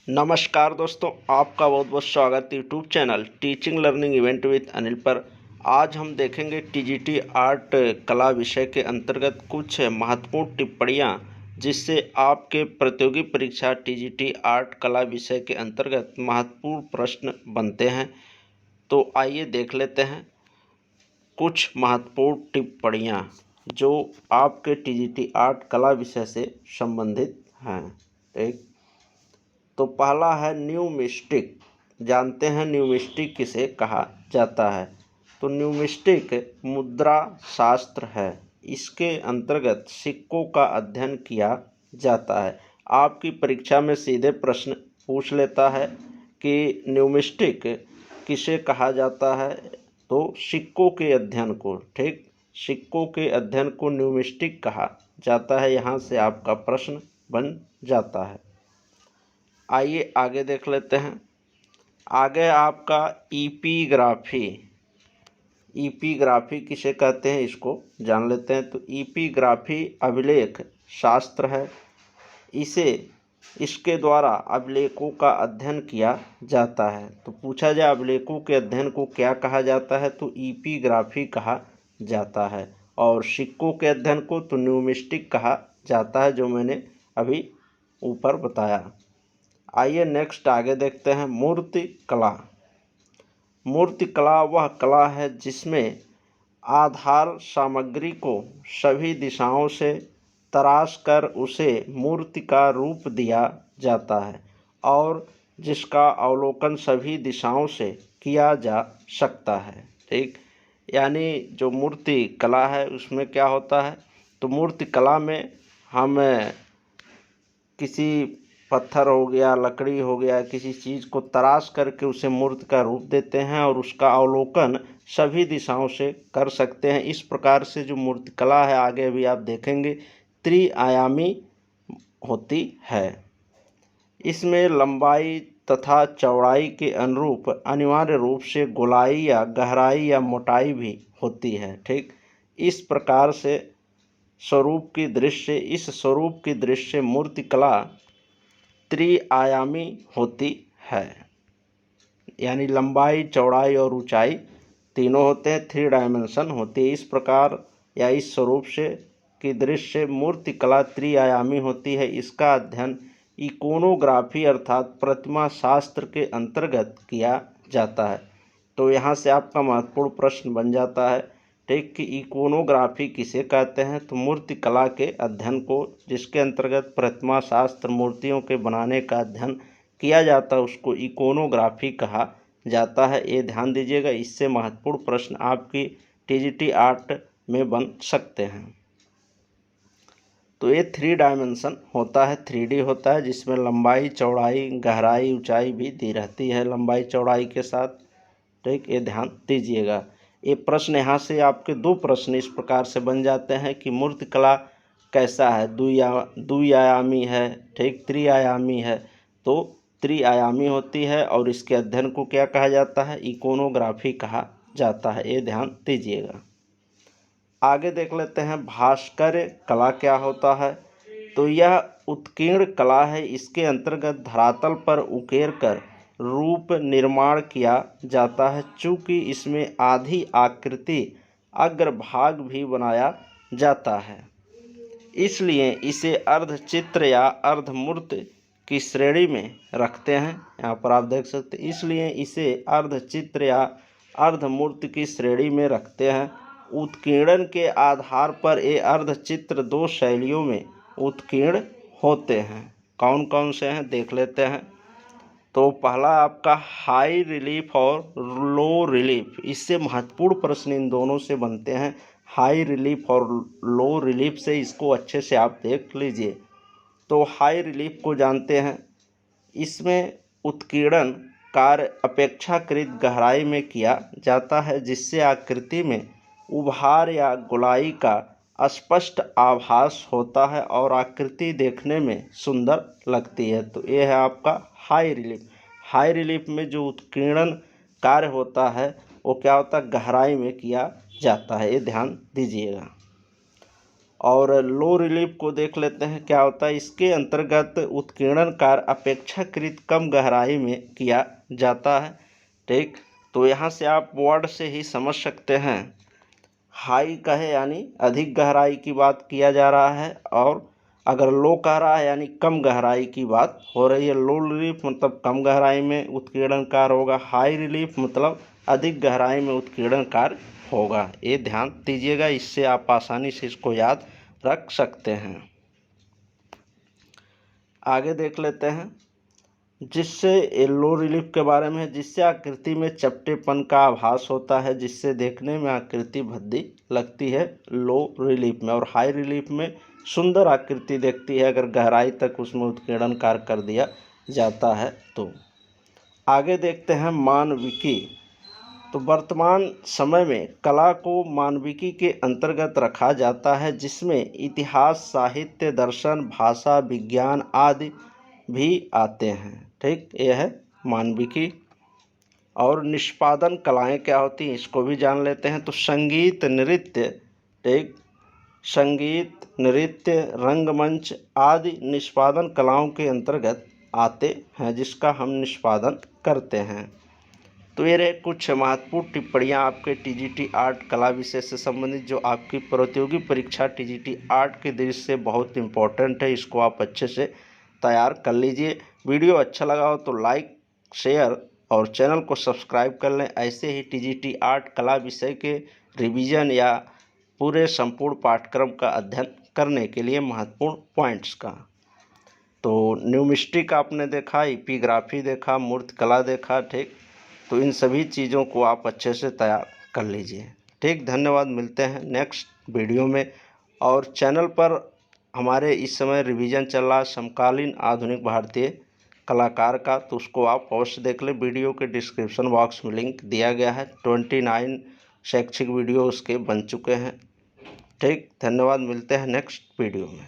नमस्कार दोस्तों, आपका बहुत बहुत स्वागत YouTube channel teaching learning event with Anil पर। आज हम देखेंगे टीजीटी आर्ट कला विषय के अंतर्गत कुछ महत्वपूर्ण टिप्पणियां जिससे आपके प्रतियोगी परीक्षा टीजीटी आर्ट कला विषय के अंतर्गत महत्वपूर्ण प्रश्न बनते हैं। तो आइए देख लेते हैं कुछ महत्वपूर्ण टिप्पणियां जो आपके टीजीटी आर्ट कला विषय से संबंधित हैं। ठीक, तो पहला है न्यूमिस्टिक। जानते हैं न्यूमिस्टिक किसे कहा जाता है? तो न्यूमिस्टिक मुद्रा शास्त्र है। इसके अंतर्गत सिक्कों का अध्ययन किया जाता है। आपकी परीक्षा में सीधे प्रश्न पूछ लेता है कि न्यूमिस्टिक किसे कहा जाता है? तो सिक्कों के अध्ययन को। ठीक, सिक्कों के अध्ययन को न्यूमिस्टिक कहा जाता है। यहाँ से आपका प्रश्न बन जाता है। आइए आगे देख लेते हैं। आगे आपका ईपीग्राफी। ईपीग्राफी किसे कहते हैं इसको जान लेते हैं। तो ईपीग्राफी अभिलेख शास्त्र है। इसके द्वारा अभिलेखों का अध्ययन किया जाता है। तो पूछा जाए अभिलेखों के अध्ययन को क्या कहा जाता है? तो ईपीग्राफी कहा जाता है। और सिक्कों के अध्ययन को तो न्यूमिस्टिक कहा जाता है, जो मैंने अभी ऊपर बताया। आइए नेक्स्ट आगे देखते हैं। मूर्ति कला। मूर्ति कला वह कला है जिसमें आधार सामग्री को सभी दिशाओं से तराश कर उसे मूर्ति का रूप दिया जाता है और जिसका अवलोकन सभी दिशाओं से किया जा सकता है। ठीक, यानी जो मूर्ति कला है उसमें क्या होता है? तो मूर्ति कला में हम किसी पत्थर हो गया, लकड़ी हो गया, किसी चीज़ को तराश करके उसे मूर्ति का रूप देते हैं और उसका अवलोकन सभी दिशाओं से कर सकते हैं। इस प्रकार से जो मूर्ति कला है, आगे भी आप देखेंगे, त्रिआयामी होती है। इसमें लंबाई तथा चौड़ाई के अनुरूप अनिवार्य रूप से गोलाई या गहराई या मोटाई भी होती है। ठीक, इस प्रकार से इस स्वरूप की दृश्य मूर्ति कला त्रिआयामी होती है, यानी लंबाई, चौड़ाई और ऊंचाई तीनों होते हैं, 3 डायमेंशन होती है। इस प्रकार या इस स्वरूप से की दृश्य मूर्ति कला त्रिआयामी होती है। इसका अध्ययन इकोनोग्राफी अर्थात प्रतिमा शास्त्र के अंतर्गत किया जाता है। तो यहाँ से आपका महत्वपूर्ण प्रश्न बन जाता है, ठीक, कि इकोनोग्राफी किसे कहते हैं? तो मूर्ति कला के अध्ययन को, जिसके अंतर्गत प्रतिमा शास्त्र मूर्तियों के बनाने का अध्ययन किया जाता है, उसको इकोनोग्राफी कहा जाता है। ये ध्यान दीजिएगा, इससे महत्वपूर्ण प्रश्न आपकी टीजीटी आर्ट में बन सकते हैं। तो ये 3 डायमेंशन होता है, 3D होता है, जिसमें लंबाई, चौड़ाई, गहराई, ऊंचाई भी दी रहती है लंबाई चौड़ाई के साथ। ठीक, ये ध्यान दीजिएगा। ये प्रश्न यहाँ से आपके 2 प्रश्न इस प्रकार से बन जाते हैं कि मूर्ति कला कैसा है? द्विआयामी है, ठीक, त्रिआयामी है। तो त्रिआयामी होती है और इसके अध्ययन को क्या कहा जाता है? इकोनोग्राफी कहा जाता है। ये ध्यान दीजिएगा। आगे देख लेते हैं भास्कर्य कला क्या होता है? तो यह उत्कीर्ण कला है। इसके अंतर्गत धरातल पर उकेर कर रूप निर्माण किया जाता है। चूँकि इसमें आधी आकृति अग्रभाग भी बनाया जाता है, इसलिए इसे अर्धचित्र या अर्धमूर्त की श्रेणी में रखते हैं। यहाँ पर आप देख सकते हैं, इसलिए इसे अर्धचित्र या अर्धमूर्त की श्रेणी में रखते हैं। उत्कीर्णन के आधार पर ये अर्धचित्र 2 शैलियों में उत्कीर्ण होते हैं। कौन कौन से हैं देख लेते हैं। तो पहला आपका हाई रिलीफ और लो रिलीफ। इससे महत्वपूर्ण प्रश्न इन दोनों से बनते हैं, हाई रिलीफ और लो रिलीफ से। इसको अच्छे से आप देख लीजिए। तो हाई रिलीफ को जानते हैं, इसमें उत्कीर्णन कार्य अपेक्षाकृत गहराई में किया जाता है, जिससे आकृति में उभार या गोलाई का स्पष्ट आभास होता है और आकृति देखने में सुंदर लगती है। तो ये है आपका हाई रिलीफ। हाई रिलीफ में जो उत्कीर्णन कार्य होता है वो क्या होता है? गहराई में किया जाता है। ये ध्यान दीजिएगा। और लो रिलीफ को देख लेते हैं क्या होता है। इसके अंतर्गत उत्कीर्णन कार्य अपेक्षाकृत कम गहराई में किया जाता है। ठीक, तो यहाँ से आप वर्ड से ही समझ सकते हैं। हाई का है यानी अधिक गहराई की बात किया जा रहा है, और अगर लो कह रहा है यानी कम गहराई की बात हो रही है। लो रिलीफ मतलब कम गहराई में उत्कीर्णन कार्य होगा, हाई रिलीफ मतलब अधिक गहराई में उत्कीर्णन कार्य होगा। ये ध्यान दीजिएगा, इससे आप आसानी से इसको याद रख सकते हैं। आगे देख लेते हैं, जिससे लो रिलीफ के बारे में, जिससे आकृति में चपटेपन का आभास होता है, जिससे देखने में आकृति भद्दी लगती है लो रिलीफ में, और हाई रिलीफ में सुंदर आकृति देखती है अगर गहराई तक उसमें उत्कीर्णन कार्य कर दिया जाता है तो। आगे देखते हैं मानविकी। तो वर्तमान समय में कला को मानविकी के अंतर्गत रखा जाता है, जिसमें इतिहास, साहित्य, दर्शन, भाषा, विज्ञान आदि भी आते हैं। ठीक, यह है मानविकी। और निष्पादन कलाएं क्या होती हैं इसको भी जान लेते हैं। तो संगीत, नृत्य, ठीक, संगीत, नृत्य, रंगमंच आदि निष्पादन कलाओं के अंतर्गत आते हैं, जिसका हम निष्पादन करते हैं। तो ये रहे कुछ महत्वपूर्ण टिप्पणियाँ आपके टीजीटी आर्ट कला विषय से संबंधित, जो आपकी प्रतियोगी परीक्षा टीजीटी आर्ट के दृष्टि से बहुत इंपॉर्टेंट है। इसको आप अच्छे से तैयार कर लीजिए। वीडियो अच्छा लगा हो तो लाइक, शेयर और चैनल को सब्सक्राइब कर लें। ऐसे ही टीजीटी आर्ट कला विषय के रिवीजन या पूरे संपूर्ण पाठ्यक्रम का अध्ययन करने के लिए महत्वपूर्ण पॉइंट्स का, तो न्यूमिस्टिक आपने देखा, एपिग्राफी देखा, मूर्तिकला देखा। ठीक, तो इन सभी चीज़ों को आप अच्छे से तैयार कर लीजिए। ठीक, धन्यवाद। मिलते हैं नेक्स्ट वीडियो में। और चैनल पर हमारे इस समय रिवीजन चल रहा है समकालीन आधुनिक भारतीय कलाकार का, तो उसको आप अवश्य देख लें। वीडियो के डिस्क्रिप्शन बॉक्स में लिंक दिया गया है। 29 शैक्षिक वीडियो उसके बन चुके हैं। ठीक, धन्यवाद। मिलते हैं नेक्स्ट वीडियो में।